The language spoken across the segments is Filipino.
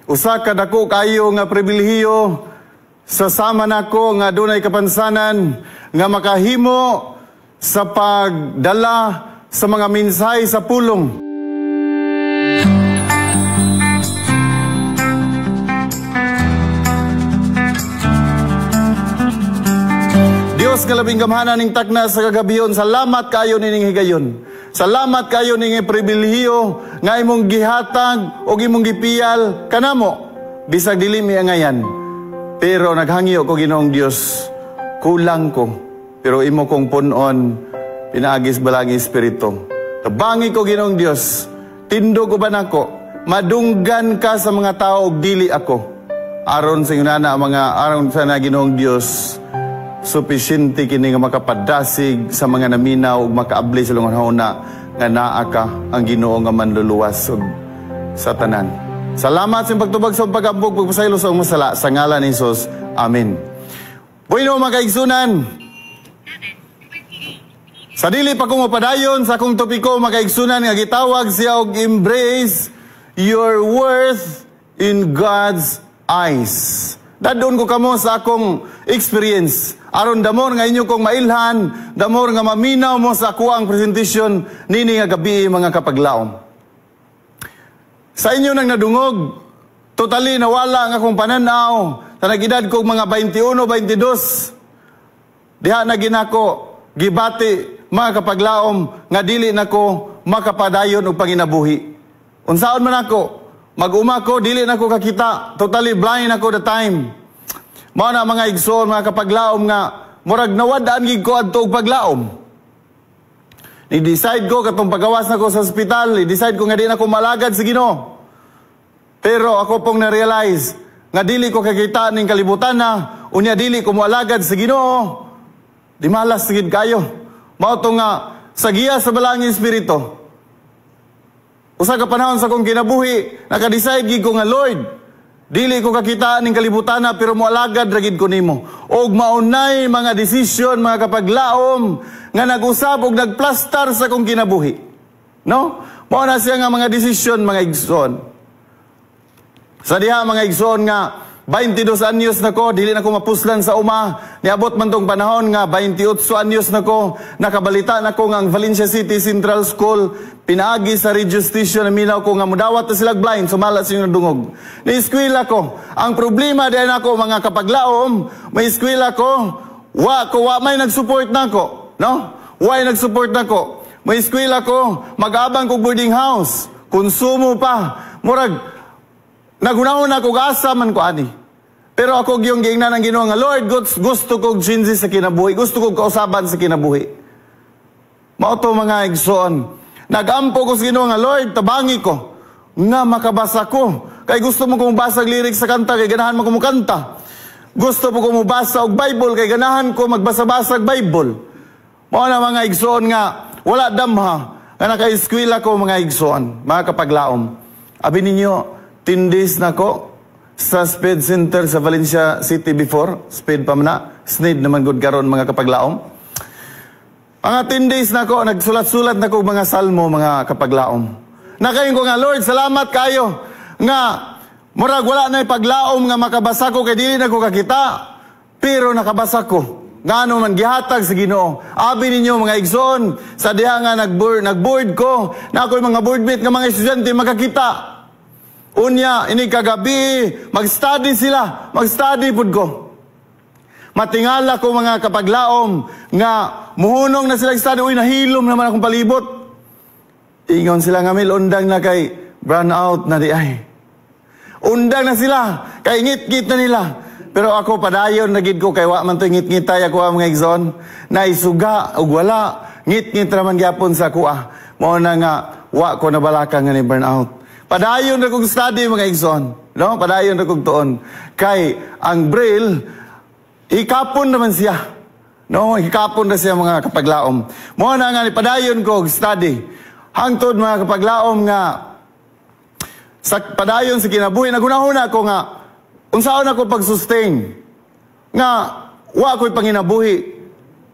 Usa ka dako kayo nga pribilehiyo sa sama nako nga dunay kapansanan nga makahimo sa pagdala sa mga mensahe sa pulong. Dios kalabing gamhanan ning takna sa kagabiyon, salamat kayo nining higayon. Salamat kayo ning pribilehiyo nga imong gihatag o imong gipiyal kanamo bisag dili mi angayan. Pero naghangyo ko Ginoong Dios, kulang ko. Pero imo kong punon, pinaagis balagi Espiritu. Tabangi ko Ginoong Dios, tindo ko ba nako, madunggan ka sa mga tao og dili ako. Aron sa inana aron sa na Ginoong Dios, supisyente kini nga makapadasig sa mga naminaw ug makaabli sa lunghona nga naa ka ang Ginoo nga manluluwas ug sa tanan. Salamat sa pagtubag sa pag-ambog, pagpasaylo sa umasala sa ngalan ni Jesus. Amen. Bueno mga kaigsunan, sa dili pa ko mapadayon sa akong topiko mga kaigsunan nga gitawag siya og embrace your worth in God's eyes. Dadon ko kamo sa akong experience. Aron damor nga inyo kong mailhan, damor nga maminaw mo sa ako ang presentation nini nga gabi mga kapaglaom. Sa inyo nang nadungog, totally nawala ang akong pananaw sa nag-edad kong mga 21, 22. Diha na ginako, gibati mga kapaglaom nga dili nako makapadayon og panginabuhi. Unsaon man ako, mag-uma ko, dili nako kakita, totally blind ako the time. Mao na mga igsoon, mga kapaglaom nga murag nawadaan gid ko adto og paglaom. Ni-decide ko katong pagawas na ko sa ospital, i-decide ko nga di na ko malagad sa Ginoo. Pero ako pong na-realize nga dili ko kakita ning kalibutan na, unya dili ko moalagad sa Ginoo. Di malas gid kayo. Mao to nga sa giya sa balangin espiritu. Usa ka panahon sa kong kinabuhi, naka-decide gid ko nga Lord, dili ko kakita ning kalibutan na pero moalagad ra gid ko nimo. Og maunay mga desisyon mga kapaglaom nga nag-usab og nagplastar sa kong kinabuhi. No? Mao na siya nga mga desisyon mga igsoon. Sa diha mga igsoon nga 22 anyos na ko, dili na ko mapuslan sa uma. Niabot man tong panahon nga 28 anyos na ko, nakabalita na ko nga ang Valencia City Central School pinaagi sa radio station na minaw ko nga mudawat na silag blind, sumala sa inyong dungog. Ni-eskwela ko. Ang problema din ako mga kapaglaom, may eskwela ko, wa may nag-support na ko. No? Why nag-support na ko? May eskwela ko, mag-abang ko boarding house, konsumo pa, murag, nagunahon ako gasa man ko ani. Pero ako giyong giingnan ng Ginoo nga Lord, gusto kong change sa kinabuhi, gusto kong kausaban sa kinabuhi. Mao to mga igsoon. Nagampo ko sa Ginoo nga Lord, tabangi ko nga makabasa ko. Kay gusto mo kong basag lyrics sa kanta, kay ganahan mo kong kanta. Gusto mo kong mabasa og Bible, kay ganahan ko magbasa-basag Bible. Mao na mga igsoon nga wala damha nga naka-eskwela ko mga igsoon, mga kapaglaom. Abi ninyo, 10 days na ko sa Speed Center sa Valencia City before. Speed pa man na. SNID naman good karon mga kapaglaom. Mga 10 days na ko, nagsulat-sulat na ko mga salmo mga kapaglaom. Nakain ko nga, Lord, salamat kayo. Nga, murag wala na ipaglaom nga makabasa ko kay dili na ko kakita. Pero nakabasa ko. Ngano man gihatag sa Ginoo. Abi ninyo mga igsoon, sa diha nga nag-board ko, na ako'y mga boardmate nga mga estudyante makakita. Unya, ini kagabi, mag-study sila, mag-study pud ko. Matingala ko mga kapaglaom, nga muhunong na sila study, uy, nahilom naman akong palibot. Ingon sila nga mil, undang na kay brown out na di ay. Undang na sila, kay ngit-ngit na nila. Pero ako padayon, nagid ko, kay wa man to ngit-ngitay ako ang mga igsoon, na isuga, ug wala, ngit-ngit naman gyapon sa kuha. Mao na nga, wa ko nabalaka nga ni burnout. Padayon na kong study mga igsoon. No? Padayon na kong tuon. Kay ang Braille, ikapon naman siya. No? Ikapon na siya mga kapaglaom. Mo na nga ni padayon ko study. Hangtod mga kapaglaom nga sa padayon sa kinabuhi, nagunahuna ko nga unsaon ako pag-sustain. Nga wa ko'y panginabuhi.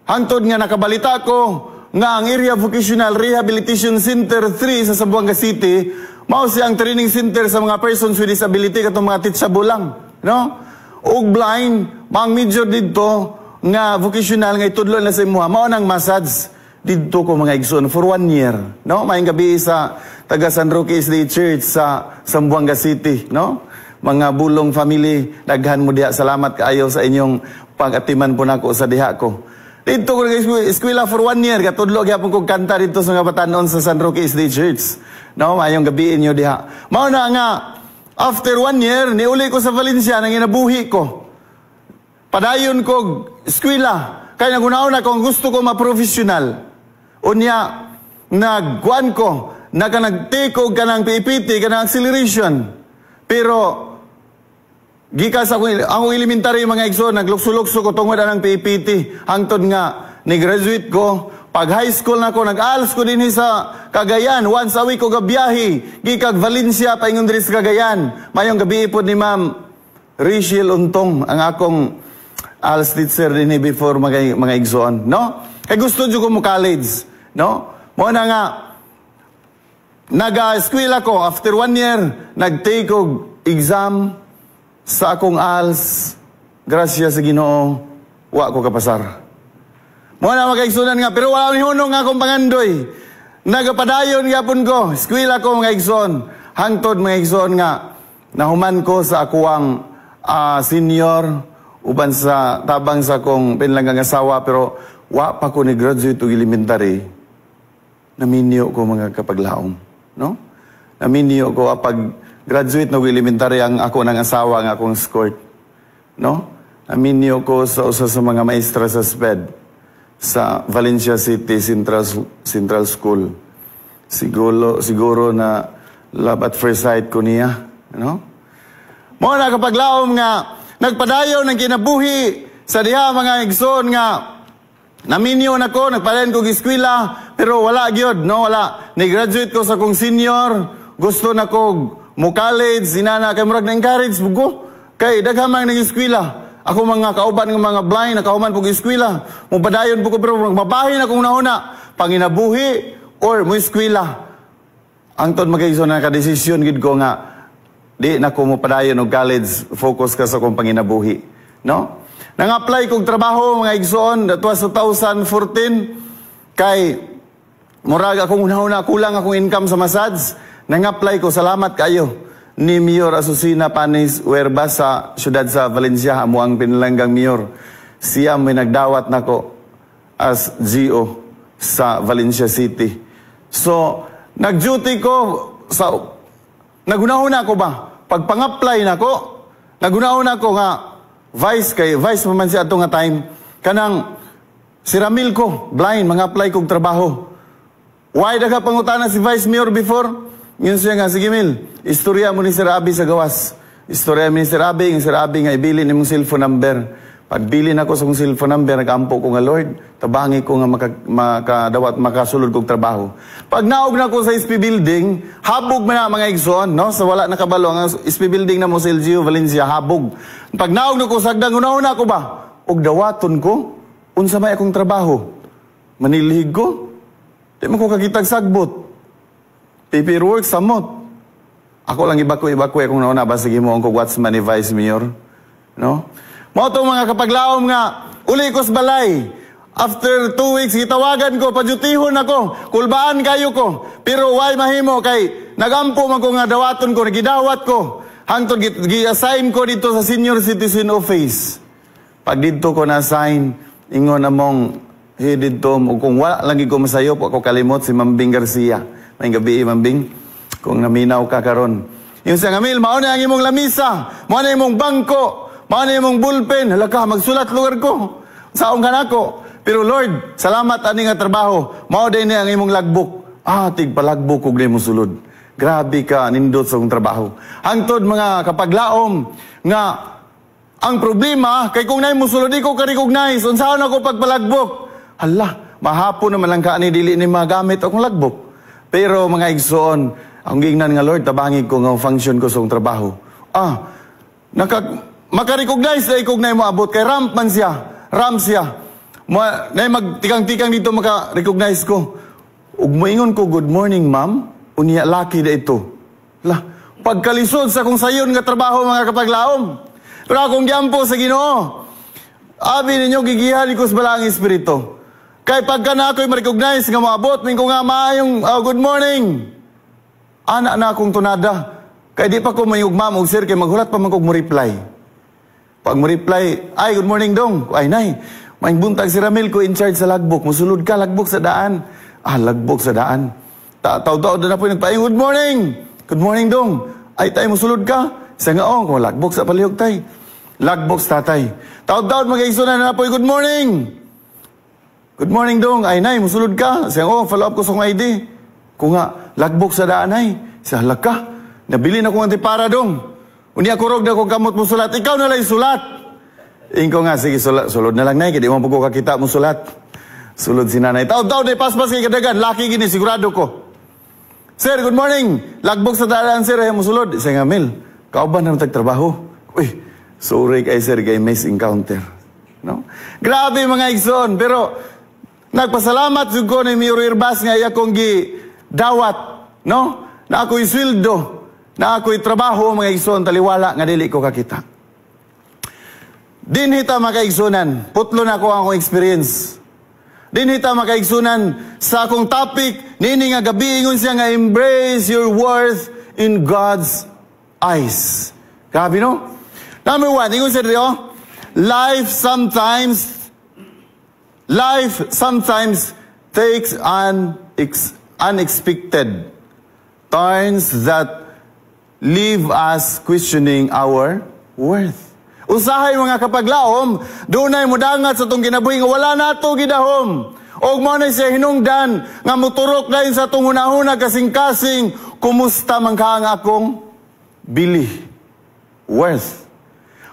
Hangtod nga nakabalita ko nga ang Area Vocational Rehabilitation Center 3 sa Zamboanga City Mao siyang training center sa mga persons with disability katong mga teachable lang, no? Og blind, mang major didto nga vocational nga itudlo na sa imuha, mao nang massage didto ko mga igsoon for 1 year, no? Maayong gabi sa taga San Roque SD Church sa Zamboanga City, no? Mga bulong family, daghan mo diha, salamat kaayo sa inyong pag-atiman po nako sa diha ko. Dito ko nag-eskwela for 1 year, katudlo gyapon kog kanta dito sa nga batanon sa San Roque SD Church. No, maayong gabi inyo diha. Mao na nga after 1 year niuli ko sa Valencia nang inabuhi ko. Padayon ko eskwela kay nagunaon ako gusto ko ma-professional. Unya nagkuan ko nag-take og kanang PPT kanang acceleration. Pero gikas ako elementary mga igsoon, naglukso-lukso ko tungod anang PPT. Hangtod nga, ni-graduate ko. Pag high school na ko, nag-ALS ko din sa Cagayan. Once a week ko gabiyahe. Gikag Valencia, paingon din sa Cagayan. Mayong gabi po ni Ma'am Rachel Untong, ang akong ALS teacher din before mga igsoon. No? Kaya gusto dyo ko mo college. No? Muna nga, nag-eskwela ko. After 1 year, nag-take ko exam sa akong ALS, grasya sa Ginoo, wa ko kapasar. Muna makaigsunan nga, pero wala ni hunong nga akong pangandoy. Nagapadayon yapon ko, eskwela ko mga igsoon. Hangtod mga igsoon nga, nahuman ko sa akuang senior, uban sa tabang sa akong pinlangang asawa, pero wa pa ko ni-graduate o elementary. Naminyo ko mga kapaglaom. No? Naminyo ko pag graduate na elementary ang ako ng asawa ang akong escort. No? Aminyo ko sa usa sa mga maestra sa SPED sa Valencia City Central School. Siguro na love at first sight ko niya. No? Mo na kapag laom nga nagpadayon ng kinabuhi sa diha mga igsoon nga naminyo na ko, nagpadayon ko eskwela pero wala gyud, no? Wala. Ni-graduate ko sa kong senior, gusto na ko mo college, sinana kay murag na encourage bugo. Kay daghamang nag-eskwela. Ako mga kauban ng mga blind, nakahuman pug eskwela. Mo padayon po ko pero mabahin akong nauna. Panginabuhi or mo eskwela. Angtod magayso na ka-desisyon gid ko nga di na ko mo padayon og college, focus ka sa kong panginabuhi. No? Nang-apply kong trabaho mga igsoon, that was 2014 kay murag akong una-una kulang akong income sa massage. Nang-apply ko, salamat kayo ni Mayor Asusina Panis Huerba sa syudad sa Valencia, amo ang pinalanggang mayor. Siya may nagdawat nako as GO sa Valencia City. So, nag-duty ko sa nagunahuna ko ba? Pag pang-apply nako, nagunahuna ko nga vice man siya ato nga time kanang si Ramil ko, blind, mga apply kong trabaho. Why daga pangutana si Vice Mayor before? Yun siya nga, sige Mil, istorya mo ni Sir Abi sa gawas. Istorya mo ni Sir Abi, yung Sir Abi nga ibili ni mong cellphone number. Pagbili na ko sa kong cellphone number, nag-ampo ko nga, Lord, tabangi ko nga makadawat, makasulod kong trabaho. Pag naog na ko sa SP Building, habog man na mga igsoon, no? Sa wala nakabalo, ang SP Building na mo sa LGU, Valencia, habog. Pag naog na ko sa agdang, una ko ba? Og dawaton ko, unsa may akong trabaho. Manilhig ko, di mo ko kakitag sagbot. Paperwork, samot. Ako lang ibako akong nauna ba sige mo ang watchman ni Vice Mayor. No? Mo itong mga kapaglaom nga, uli ko sa balay. After 2 weeks, gitawagan ko, padyutihon ako, kulbaan kayo ko. Pero why mahimo kay nagampo man ko nga dawaton ko, nagidawat ko. Hangtod gi-assign ko dito sa Senior Citizen Office. Pag dito ko na-assign, ingon among dito mo, kung wala lagi ko masayo po ako kalimot si Mambing Garcia. May gabi, Mambing, kung naminaw ka karon. Yung sa ngamil, mauna ang imong lamisa, mauna imong bangko, mauna imong bullpen, halaka, magsulat lugar ko. Saong ka nako. Pero Lord, salamat ani nga trabaho. Mao din ang imong logbook. Tig palagbok kog mo sulod. Grabe ka, nindot sa akong trabaho. Hangtod mga kapaglaom, nga ang problema, kay kung naay mo sulod, di ko ka-recognize. Unsaon ako pagpalagbok? Hala, mahapon naman lang ka ni dili ni magamit akong logbook. Pero mga igsoon, ang gingnan nga Lord, tabangig ko nga function ko sa trabaho. Maka-recognize na ikog na mo abot. Kay ramp man siya. Ramp siya. Na magtikang-tikang dito maka-recognize ko. Ug moingon ko, good morning ma'am. Unya laki da ito. Pagkalisod sa kung sayon nga trabaho mga kapaglaom. Pero akong gyampo sa Ginoo. Abi ninyo gigihan ko sa balang espiritu. Kay pagka na ako'y ma-recognize nga maabot, min ko nga maayong good morning. Ana na akong tunada. Kay di pa ko mayugma mo, sir, kay maghulat pa man kog mo reply. Pag mo reply, ay, good morning dong. Ay, nay, may buntag si Ramil ko in charge sa lagbok. Musulod ka, lagbok sa daan. Lagbok sa daan. Taw-taw na po nagpaing, good morning. Good morning dong. Ay, tay, musulod ka. Isa nga, kung lagbok sa palihog, tay. Lagbok sa tatay. Taw-taw mag-aisunan na po, good morning. Good morning dong. Ay, nay, musulod ka. Isa nga, follow up ko sa kong ID. Kung nga, lagbok sa daan, ay. Isa, halag ka. Nabili na kong antipara dong. Unya kurog na kong kamot mo sulat. Ikaw na lang sulat. Ingko nga, sige, sulod na lang na. Kaya di mo po ko kakita mo sulat. Sulod si nanay. Taw-taw na paspas kay kadagan. Laki gini, sigurado ko. Sir, good morning. Lagbog sa daan, sir. Ay mo sulod. Isa nga, Mil. Kauban na tagtrabaho. Uy, sorry kay sir, kay miss encounter. No? Grabe mga igsoon. Pero, nagpasalamat ko ni Miro Irbas nga akong dawat. No? Na ako'y sweldo. Na ako'y trabaho, mga igsoon, taliwala, nga dili ko kakita. Dinhita makaigsunan, putlo na ko akong experience. Dinhita makaigsunan sa akong topic, nini nga gabi, ingon siya nga, embrace your worth in God's eyes. Grabe, no? Number 1, ingon siya rin, life sometimes takes unexpected turns that leave us questioning our worth. Usahay mga kapaglaom, dunay mudangat sa itong kinabuhi nga wala na ito gidahom. O mo na siya hinungdan nga muturok dahil sa itong hunahuna kasing-kasing, kumusta man ka ang akong bili? Worth.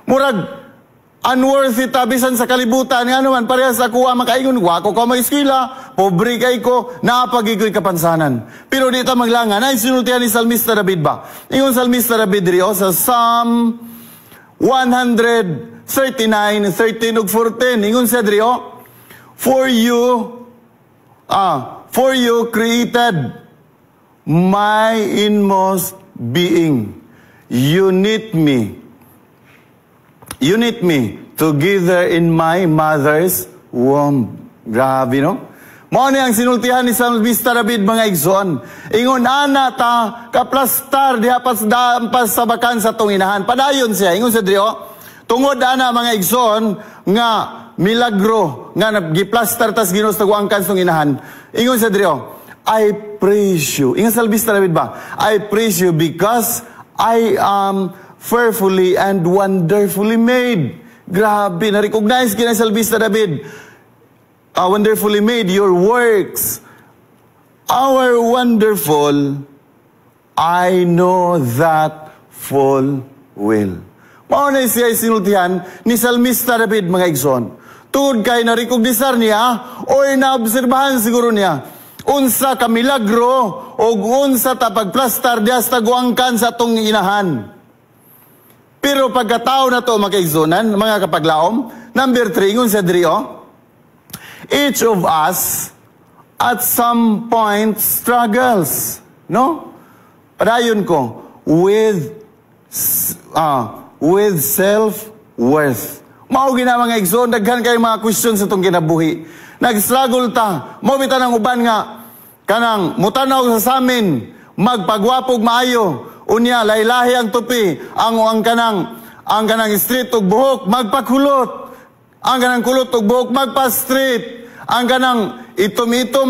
Murag, unworthy tabisan sa kalibutan nga naman, parehas ako makaingon, wako ka mag-iskila, pobre kay ko, naapagikoy kapansanan. Pero dito maglangan, ay sinultihan ni Salmista David ba? Ingon Salmista David rio sa Psalm 139, 13 ug 14. Ingon siya rio, for you created my inmost being. You knit me together in my mother's womb. Grabe, no? Mao ni ang sinultihan ni Salmista David mga igsoon. Ingon ana ta kaplastar diha pas sa bakan sa tong inahan. Padayon siya. Ingon sa drio, tungod ana mga igsoon nga milagro nga giplastar tas Ginos taguangkan sa tong inahan. Ingon sa drio, I praise you. Ingon sa Salmista David ba? I praise you because I am fearfully and wonderfully made. Grabe, na-recognize kina Salmista David. Wonderfully made your works. Our wonderful, I know that full well. Mauna siya sinultihan ni Salmista David mga igsoon. Tungod kay na-recognisar niya o naobserbahan siguro niya unsa ka milagro o unsa ta pagplastar diya sa taguangkan sa tong inahan. Pero pagkatao na to makaigsunan, mga kapaglaom, number 3, ngun sa drio, each of us at some point struggles, no? Padayon ko, with self-worth. Maugi na mga igsoon, daghan kayo mga questions sa itong kinabuhi. Nag-struggle ta, mabita ng uban nga, kanang mutanaw sa samin, magpagwapog maayo, unya laylahi ang tupi, ang kanang street ug buhok magpakulot, ang kanang kulot ug buhok magpa-street, ang kanang itom-itom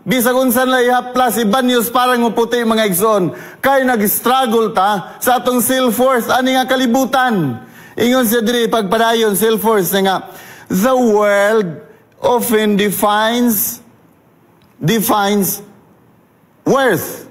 bisag unsan lay haplas ibanyos parang muputi mga igsoon. Kay nag-struggle ta sa atong self-worth ani nga kalibutan. Ingon siya diri pagpadayon self-worth nga the world often defines worth.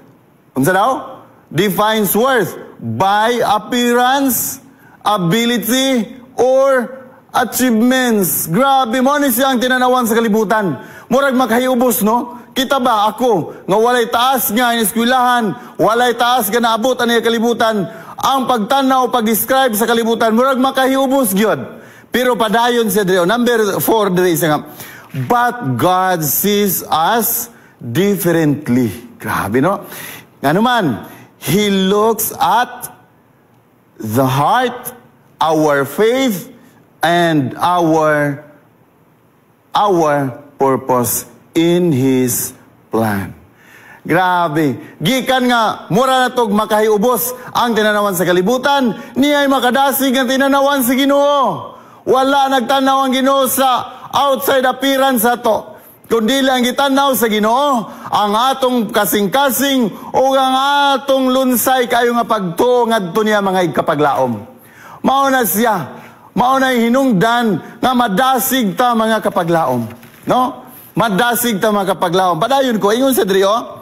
Unsa daw? Defines worth by appearance, ability, or achievements. Grabe mo ni siya ang tinanawan sa kalibutan. Murag makahiubos, no? Kita ba ako, nga walay taas nga ang eskwelahan, walay taas nga naabot ang kalibutan, ang pagtanaw, pag-describe sa kalibutan, murag makahiubos gyud. Pero padayon siya dito. Number 4 dito siya nga, but God sees us differently. Grabe, no? Nga naman, He looks at the heart, our faith, and our purpose in His plan. Grabe. Gikan nga, mura na tog makahiubos ang tinanawan sa kalibutan, niya'y makadasig ang tinanawan sa Ginoo. Wala nagtanaw ang Ginoo sa outside appearance ato, kundi lang gitanaw sa Ginoo ang atong kasing-kasing o ang atong lunsay kayo nga pagtuo ngadto niya mga ikapaglaom. Mao na siya, mao na hinungdan nga madasig ta mga kapaglaom, no? Madasig ta mga kapaglaom. Padayon ko ingon sa drio,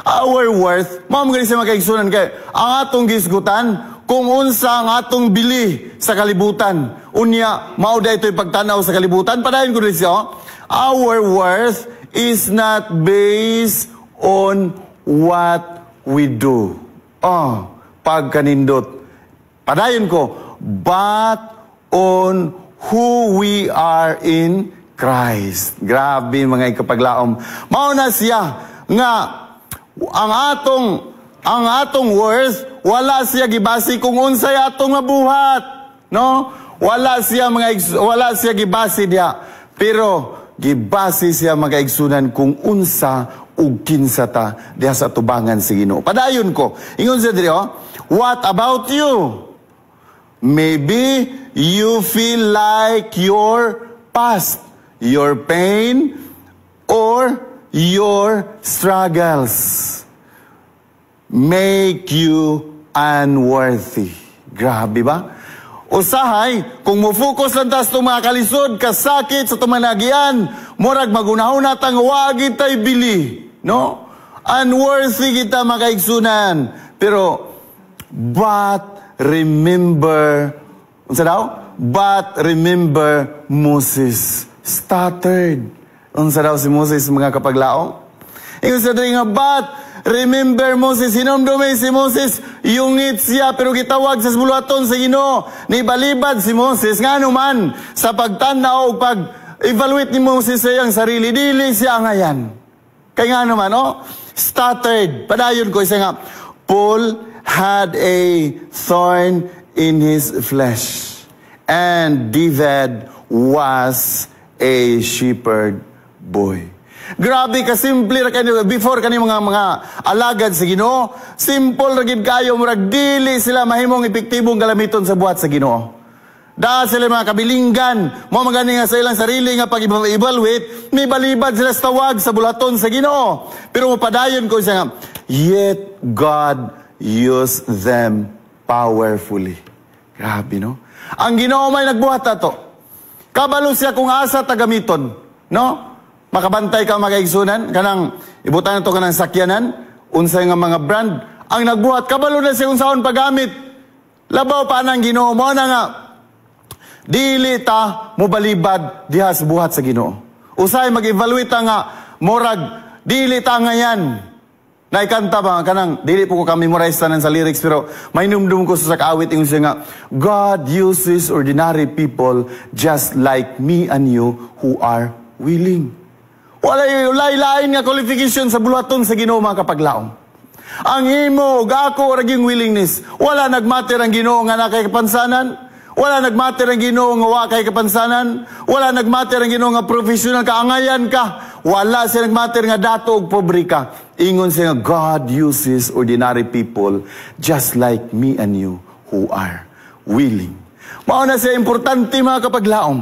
our worth, mao mo siya makaigsunan kay ang atong gisgutan kung unsa ang atong bili sa kalibutan. Unya, mao da ito'y pagtanaw sa kalibutan. Padayon ko rin siya, our worth is not based on what we do. Pagkanindot. Padayon ko, but on who we are in Christ. Grabe mga ikapaglaom. Mao na siya nga ang atong worth wala siya gibasi kung unsay atong mabuhat, no? Wala siya gibasi diha, pero gibasi siya magaigsunan kung unsa ug kinsa ta diha sa tubangan sa Ginoo. Padayon ko, ingon siya diri, what about you? Maybe you feel like your past, your pain, or your struggles make you unworthy. Grabe ba? Usahay, kung mo-focus lang tas itong mga kalisod, kasakit sa tumanagian, murag magunahon natang wagid tay bili. No? Unworthy kita makaigsunan. Pero, but remember, unsa daw? But remember Moses stuttered. Unsa daw si Moses mga kapaglaong? Ingon sa diri nga, but remember Moses, hinumdumay si Moses, yungit siya, pero gitawag sa buluhaton sa Ginoo. Nibalibad si Moses, nga naman, sa pagtanaw, pag-evaluate ni Moses sa iyang sarili, dili siya ngayan. Kaya nga naman, stuttered. Padayon ko, isa nga, Paul had a thorn in his flesh, and David was a shepherd boy. Grabe ka simple ra kani before kani mga alagad sa Ginoo, simple ra gid kayo murag dili sila mahimong epektibong galamiton sa buhat sa Ginoo. Dahil sila mga kabilinggan, mo magani nga sa ilang sarili nga pag-evaluate, may balibad sila sa tawag sa bulaton sa Ginoo. Pero mapadayon ko siya nga, yet God used them powerfully. Grabe, no? Ang Ginoo may nagbuhat ato. Kabalo siya kung asa tagamiton, no? Makabantay ka makaigsunan, kanang ibutan ito kanang sakyanan, unsay nga mga brand, ang nagbuhat, kabalo na siya kung saan paggamit. Labaw pa nang Ginoo mo na nga, dili ta mo balibad diha sa buhat sa Ginoo. Usay mag-evaluate nga, morag, dili ta ngayan. Naikanta ba, kanang, dili po ko ka-memorize tanan sa lyrics, pero may numdum ko sa kaawit, yung siya nga, God uses ordinary people just like me and you who are willing. Wala yung lain nga qualification sa buluhaton sa Ginoo mga kapaglaom. Ang imo, gako, raging willingness. Wala nagmatter ang Ginoo nga nakay kapansanan. Wala nagmatter ang Ginoo nga wakay kapansanan. Wala nagmatter ang Ginoo nga professional ka, angayan ka. Wala siya nagmatter nga dato og pobre ka. Ingon siya nga, God uses ordinary people just like me and you who are willing. Mao na siya importante mga kapaglaom.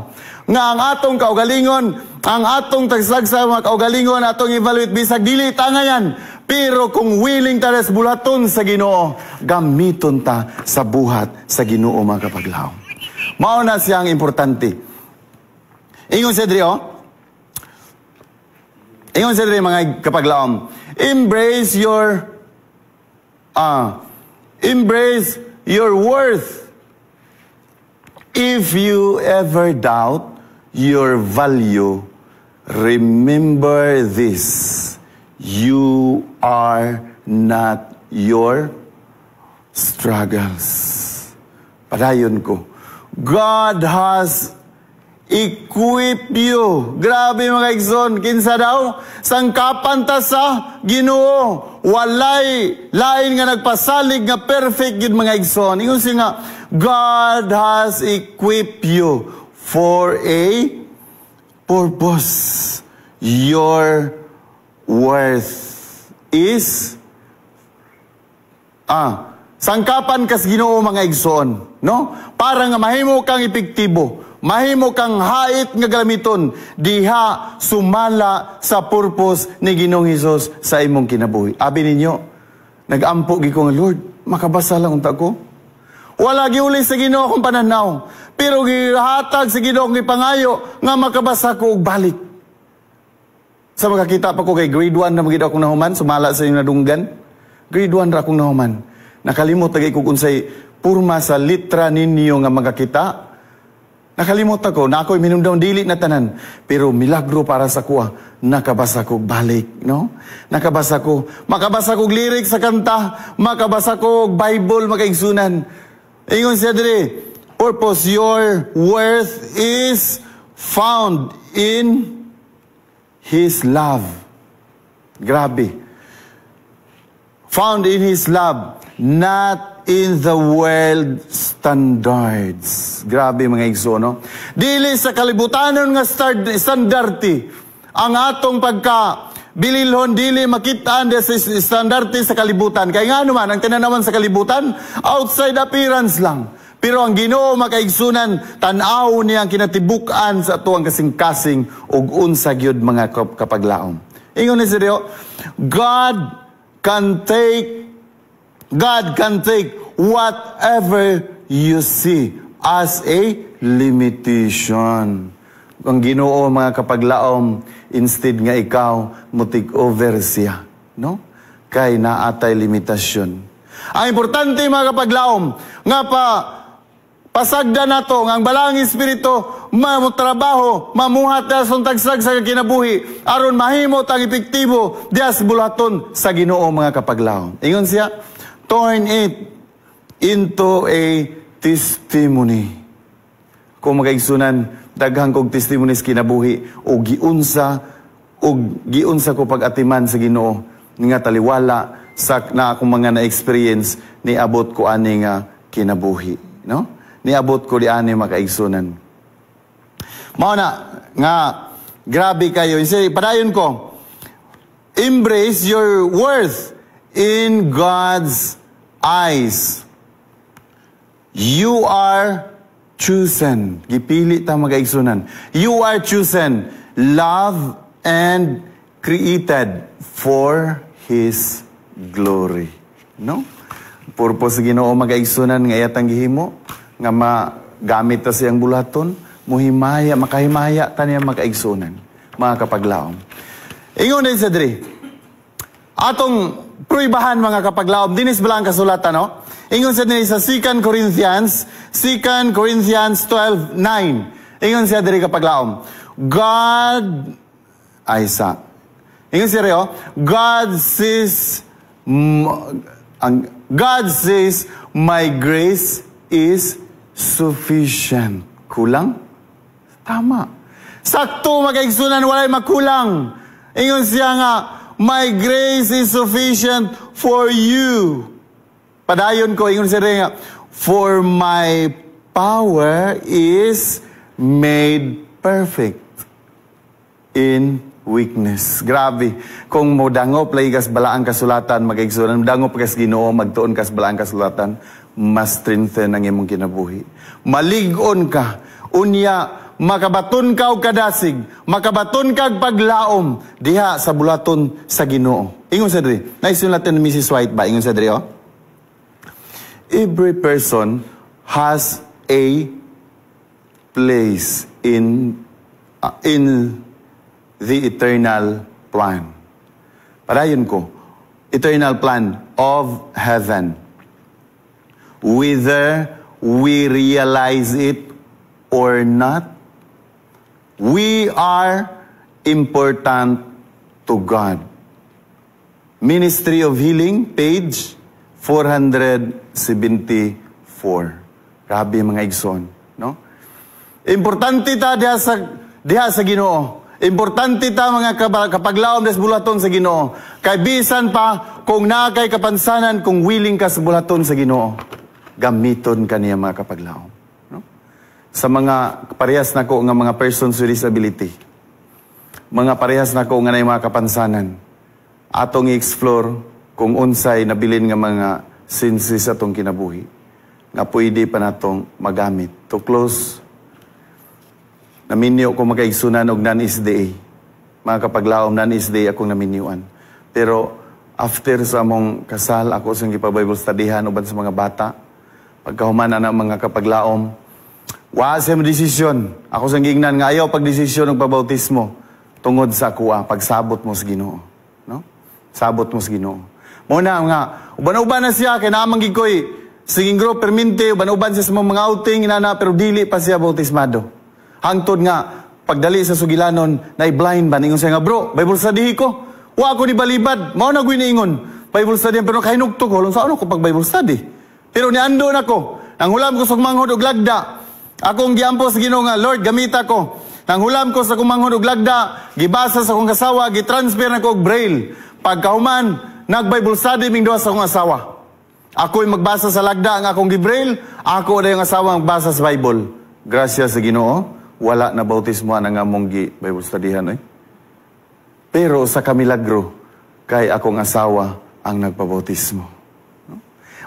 Nga ang atong kaugalingon, ang atong tagslag sa mga kaugalingon, atong evaluate bisag dili ta ngayan. Pero kung willing ta sa bulaton sa Ginoo, gamiton ta sa buhat sa Ginoo mga kapaglaom. Mao na siyang importante. Ingon sa diri, ingon sa diri mga kapaglaom, embrace your worth. If you ever doubt your value, remember this: you are not your struggles. Padayon ko, God has equip you. Grabe mga igsoon, kinsa daw? Sangkapan ta sa Ginoo. Walay lain nga nagpasalig nga perfect yun mga igsoon. Ingon siya nga, God has equipped you for a purpose. Your worth is sangkapan kas Ginoo mga igsoon, no? Para nga mahimo kang epektibo, mahimo kang hait nga gamiton diha sumala sa purpose ni Ginoong Hesus sa imong kinabuhi. Abi ninyo, nagampo gi ko nga Lord, makabasa lang unta ko. Wala giuli sa Ginoo akong pananaw, pero gihatag sa Ginoo ang ipangayo nga makabasa ko og balik. Sa makakita pa ko kay grade 1 na magid akong nahuman, sumala sa inyong nadunggan. Grade 1 ra akong nahuman. Nakalimot tagay ko kunsay purma sa litra ninyo nga magakita. Nakalimot ako, na ako'y minumdaw dili na tanan. Pero milagro para sa kuha, nakabasa ko balik, no? Nakabasa ko, makabasa ko lyric sa kanta, makabasa ko Bible, makaigsunan. Ingon siya diri, purpose, your worth is found in His love. Grabe. Found in His love, not in the world standards. Grabe mga igsoon, no? Dili sa kalibutanon nga standarti ang atong pagka-bililhon, dili makitaan sa standarti sa kalibutan. Kaya nga naman, ang tinanawan sa kalibutan, outside appearance lang. Pero ang Ginoo makaigsunan, tanaw niya ang kinatibukan sa tuwang kasing-kasing ug unsa gyud mga kapaglaom. Ingon ni Sirio, God can take whatever you see as a limitation. Ang Ginoo mga kapaglaom, instead nga ikaw mutik over siya, no? Kay naatay limitasyon. Ang importante mga kapaglaom, nga pasagda nato nga ang balang espiritu mamutrabaho, mamuhat na tagsag sa kinabuhi aron mahimo tang epektibo diha sa bulaton sa Ginoo mga kapaglaom. Ingon siya, turn it into a testimony. Kung magaigsunan, daghang kog testimonies kinabuhi o giunsa ko pag-atiman sa Ginoo nga taliwala sa na akong mga na-experience ni abot ko ani nga kinabuhi, no? Niabot ko di ani makaigsunan. Mao na nga grabe kayo. Padayon ko, embrace your worth in God's eyes. You are chosen. Gipili ta magaigsunan. You are chosen, loved and created for His glory. No? Purpose Ginoo magaigsunan nga iyatang gihimo nga magamit ta siyang bulaton, makahimaya ta niya makaigsunan, mga kapaglaom. Ingon din sa diri, atong pruibahan mga kapaglaom, dinis balang kasulatan, no? Ingon sa diri sa 2 Corinthians 12:9. Ingon siya diri kapaglaom, ingon siya rin, God says, my grace is sufficient. Kulang? Tama. Sakto magaigsunan, walay makulang. Ingon siya nga, my grace is sufficient for you. Padayon ko, ingon siya nga, for my power is made perfect in weakness. Grabe. Kung mo dangop lay kas balaang kasulatan, magaigsunan, dangop kas Ginoo, magtuon kas balaang kasulatan, mas strengthen ang imong kinabuhi. Malig-on ka, unya, makabaton ka og kadasig, makabaton ka og paglaom, diha sa bulaton sa Ginoo. Ingon sa diri, naisulat ni Mrs. White ba? Ingon sa diri, oh? Every person has a place in the eternal plan. Padayon ko, eternal plan of heaven. Whether we realize it or not, we are important to God. Ministry of Healing, page 474. Grabe mga igsoon, no? Importante ta diha sa Ginoo. Importante ta mga kapaglaom des bulaton sa Ginoo. Kay bisan pa kung naa kay kapansanan kung willing ka sa bulaton sa Ginoo, gamiton kaniya mga kapaglaom. No? Sa mga parehas nako nga mga persons with disability, mga parehas nako nga nay mga kapansanan, atong i-explore kung unsay nabilin nga mga senses atong kinabuhi nga pwede pa natong magamit. To close, naminyo ko makaigsunan og non-SDA. Mga kapaglaom, non-SDA akong naminyuan. Pero after sa among kasal, ako sa gipa-Bible studyhan uban sa mga bata, pagkahuman na mga kapaglaom, wa sa desisyon. Ako sa gingnan nga ayaw pagdesisyon ng pabautismo tungod sa kuha, pagsabot mo sa Ginoo. No? Sabot mo sa Ginoo. Muna nga, uban-uban na siya, kaya naman gikoy, siging group, perminte, uban-uban siya sa mga outing, inana, pero dili pa siya bautismado. Hangtod nga, pagdali sa sugilanon, na-blind ba? Ningon siya nga, bro, Bible study ko. Wa ako ni balibad. Mao na gwiniingon. Bible study, pero kahinugtog, hulong sa ano ko pag Bible study. Pero niando na ko. Nanghulam ko sa kumanghod og lagda. Akong giampo sa Ginoo nga, Lord, gamita ko. Nanghulam ko sa kumanghod og lagda. Gibasa sa akong kasawa, gitransfer na ko og braille. Pagkahuman, nag-Bible study ming duha sa akong asawa. Ako'y magbasa sa lagda ang akong gibraille. Ako na yung asawa magbasa sa Bible. Gracias sa Ginoo. Wala na bautismo ang among Bible studyhan. Pero sa kamilagro, kay akong asawa ang nagpabautismo.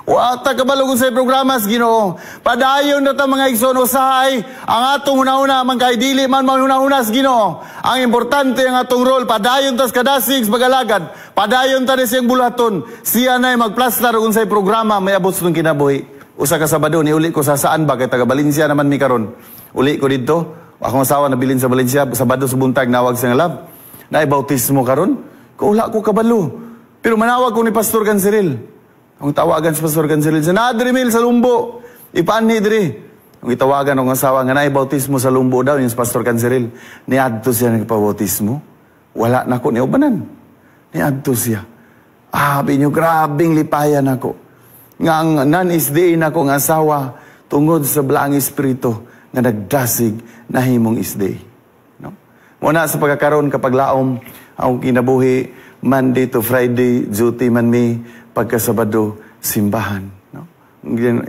Wata kabalugon sa programas, Ginoo. Padayon na ta mga igsoon usahay, ang atong hunahuna, man kay dili man manghunahuna sa Ginoo. Ang importante ang atong role, padayon tas kadasig bagalagad. Padayon ta siyang bulaton. Siya na magplastar kung sa programa may abot sa kinabuhi. Usa ka Sabado ni uli ko sa saan ba kay taga Valencia naman mi karon. Uli ko dito. Akong asawa nabilin sa Valencia, Sabado sa buntag, nawag sa lab. Naibautismo karon. Kaula ko kabalo. Pero manawag ko ni Pastor Ganseril. Ang tawagan sa Pastor Ganseril, sa naadrimil sa Lumbo. Ipaan ni diri. Ang itawagan ng asawa nga naibautismo sa Lumbo daw, yung Pastor Ganseril. Niadto siya nagpabautismo. Wala na ko, niubanan. Niadto siya. Sabi niyo, grabing lipayan ako. Nga ang non-SDA na akong asawa, tungod sa blaang espiritu, nga nagdasig na himong isday. No? Muna sa pagkakaroon kapag laom, ang kinabuhi, Monday to Friday, duty man mi, pagkasabado, simbahan. No?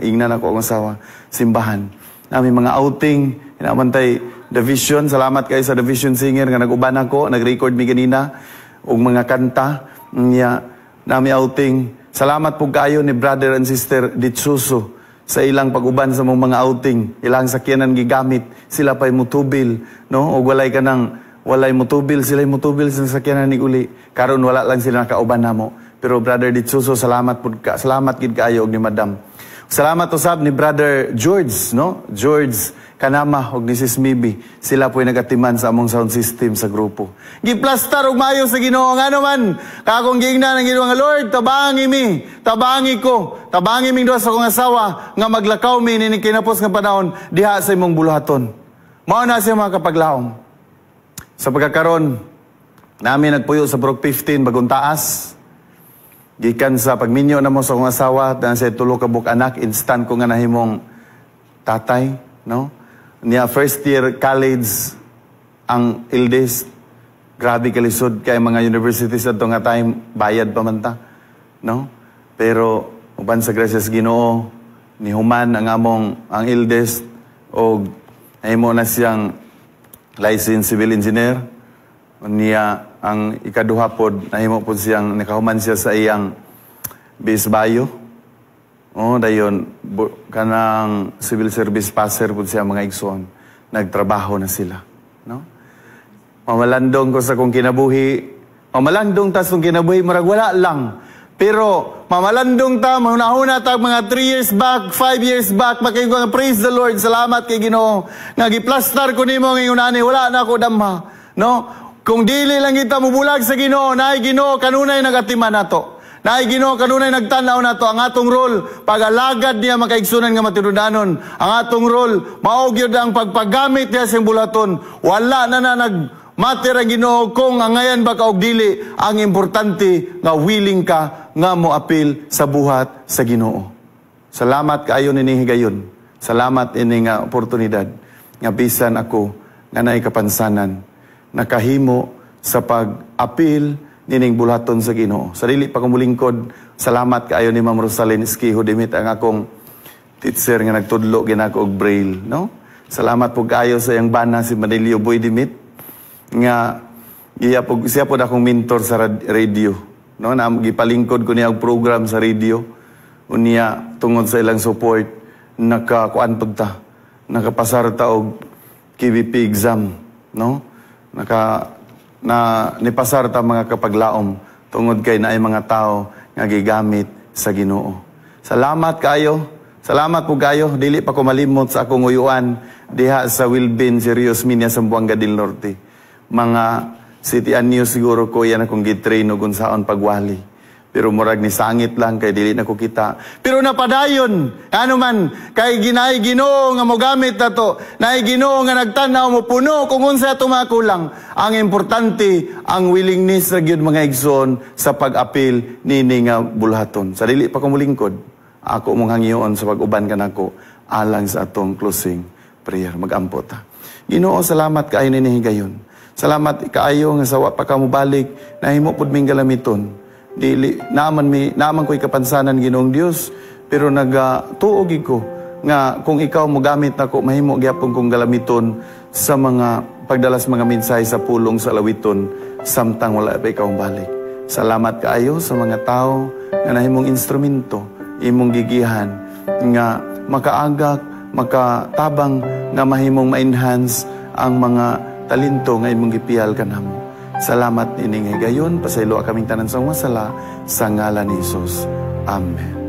Ingnan ako ang asawa, simbahan. Nami mga outing, inamantay The Vision, salamat kayo sa The Vision Singer, nga nag-uban ako, nag-record mi ganina, og mga kanta, niya, nami outing. Salamat po kayo ni Brother and Sister Ditsuso, sa ilang pag-uban sa mga outing, ilang sakyanan gigamit, sila pa'y mutubil, no? O walay ka nang, walay mutubil, sila'y mutubil sa sakyanan ni uli. Karon wala lang sila nakauban namo. Pero Brother Ditsuso, salamat po ka, salamat gid kaayo og ni Madam. Salamat usab ni Brother George, no? George Kanama og ni Sis Mibi. Sila po'y nagatiman sa among sound system sa grupo. Giplastar og maayo sa Ginoo nga naman. Kakong giingnan ang Ginoo nga Lord, tabangi mi, tabangi ko, tabangi ming duha sa akong asawa nga maglakaw mi ni kinapos nga panahon diha sa imong buluhaton. Mao na siya mga kapaglaom. Sa pagkakaron namin nagpuyo sa Brook 15 bagong taas. Gikan sa pagminyo na mo sa akong asawa, dan sa tulo ka buk anak, instant ko nga nahimong tatay, no? Niya first year college ang eldest. Grabe kalisod kay mga universities ato nga time, bayad pa man ta, no? Pero uban sa gracias Ginoo, ni human ang among ang eldest og nahimo na siyang licensed civil engineer. Niya ang ikaduha pod nahimo pod siyang nakahuman siya sa iyang Bisbayo. Oh, dayon kanang civil service passer pod siya mga igsoon. Nagtrabaho na sila, no? Mamalandong ko sa kong kinabuhi. Mamalandong ta sa kong kinabuhi marag wala lang. Pero mamalandong ta mahuna-huna ta mga 3 years back, 5 years back, makayo nga praise the Lord, salamat kay Ginoo. Nga giplastar ko nimo ngayon ani wala na ako damha, no? Kung dili lang kita mubulag sa Ginoo, naay Ginoo kanunay nagatiman nato. Naay Ginoo kanunay nagtan-aw nato ang atong role pag-alagad niya makaigsunan nga matinudanon. Ang atong role mao gyud ang pagpagamit niya sa bulaton. Wala na nagmatter ang Ginoo kung ang ngayon ba ka og dili. Ang importante nga willing ka nga mo apil sa buhat sa Ginoo. Salamat kaayo nini higayon. Salamat ini nga oportunidad. nga bisan ako nga naay kapansanan nakahimo sa pag-apil nining bulhaton sa Ginoo. Sa dili pa ko mulingkod, salamat kaayo ni Ma'am Rosalyn Esquijo Dimit, ang akong teacher nga nagtudlo ginako og braille, no? Salamat po kaayo sa iyang bana si Manilio Boy Dimit nga siya po akong mentor sa radio, no? Na gipalingkod ko niya og program sa radio. Unya tungod sa ilang support nakakuan pud ta. Nakapasar ta og KVP exam, no? Nipasar ta mga kapaglaom tungod kay naay mga tao nga gigamit sa Ginoo. Salamat kayo. Salamat po kayo. Dili pa ko malimot sa akong uyuan diha sa Wilbin, Serious Minya, Zamboanga del Norte. Mga city anyo siguro ko yan akong gitrain o gunsaon pagwali. Pero murag ni sangit lang kay dili na ko kita. Pero napadayon, ano man, kay ginay Ginoo nga mogamit na to, naay Ginoo nga nagtanaw mo puno kung unsa ato makulang. Ang importante, ang willingness ra gyud mga igsoon sa pag-apil nini nga bulhaton. Sa dili pa ko mulingkod, ako mong hangyoon sa pag-uban kanako alang sa atong closing prayer. Mag-ampo ta. Ginoo, salamat kaayo nini higayon. Salamat kaayo nga sawa pa ka mo balik, nahimo pud ming galamiton. Dili naman ko'y kapansanan Ginoong Dios, pero nagatuog ko nga kung ikaw mo gamit nako mahimo gyapon kong galamiton sa mga pagdalas mga mensahe sa pulong sa lawiton samtang wala pa ikaw balik. Salamat kaayo sa mga tao nga nahimong instrumento imong gigihan nga makaagak, makatabang nga mahimong ma-enhance ang mga talento nga imong gipiyal kanamo. Salamat ining higayon, pasaylo kaming tanan sa wasala, sa ngalan ni Jesus. Amen.